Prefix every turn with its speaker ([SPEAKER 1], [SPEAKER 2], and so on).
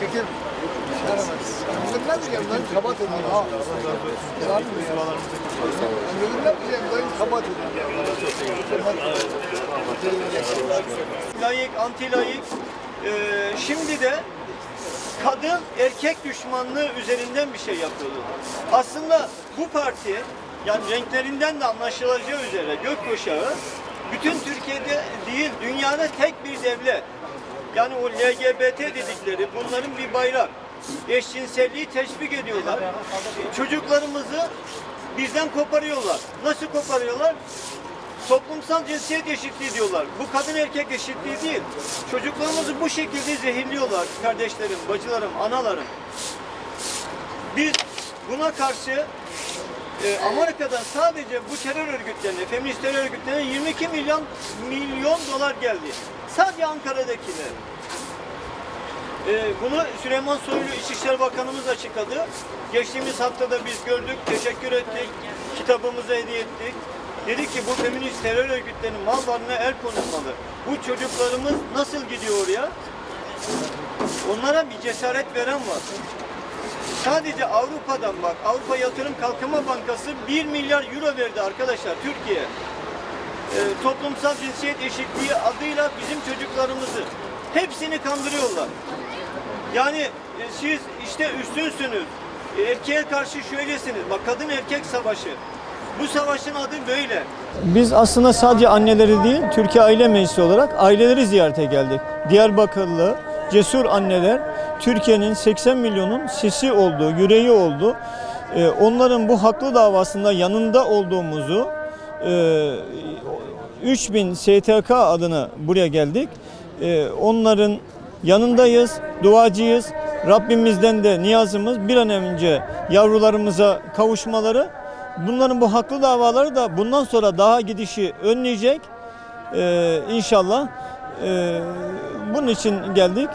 [SPEAKER 1] Şeker. Ömürler mi yandan kabat edin? Ömürler mi yandan kabat edin?
[SPEAKER 2] Layık, anti layık. Şimdi de kadın erkek düşmanlığı üzerinden bir şey yapıyordu. Aslında bu parti, yani renklerinden de anlaşılacağı üzere gökkuşağı bütün Türkiye'de değil, dünyada tek bir devlet. Yani o LGBT dedikleri bunların bir bayrak. Eşcinselliği teşvik ediyorlar. Çocuklarımızı bizden koparıyorlar. Nasıl koparıyorlar? Toplumsal cinsiyet eşitliği diyorlar. Bu kadın erkek eşitliği değil. Çocuklarımızı bu şekilde zehirliyorlar kardeşlerim, bacılarım, analarım. Biz buna karşı Amerika'dan sadece bu terör örgütlerine, feminist terör örgütlerine 22 milyon dolar geldi. Sadece Ankara'dakiler. Bunu Süleyman Soylu İçişleri Bakanımız açıkladı. Geçtiğimiz haftada biz gördük, teşekkür ettik, kitabımızı hediye ettik. Dedi ki bu feminist terör örgütlerinin mal varlığına el konulmalı. Bu çocuklarımız nasıl gidiyor oraya? Onlara bir cesaret veren var. Sadece Avrupa'dan bak, Avrupa Yatırım Kalkınma Bankası 1 milyar euro verdi arkadaşlar Türkiye. Toplumsal cinsiyet eşitliği adıyla bizim çocuklarımızı hepsini kandırıyorlar. Yani siz işte üstünsünüz, erkeğe karşı şöylesiniz. Bak kadın erkek savaşı. Bu savaşın adı böyle. Biz aslında sadece anneleri değil, Türkiye Aile Meclisi olarak aileleri ziyarete geldik. Diyarbakırlı cesur anneler, Türkiye'nin 80 milyonun sesi oldu, yüreği oldu. Onların bu haklı davasında yanında olduğumuzu 3000 STK adına buraya geldik. Onların yanındayız, duacıyız. Rabbimizden de niyazımız bir an önce yavrularımıza kavuşmaları. Bunların bu haklı davaları da bundan sonra daha gidişi önleyecek inşallah. Bunun için geldik.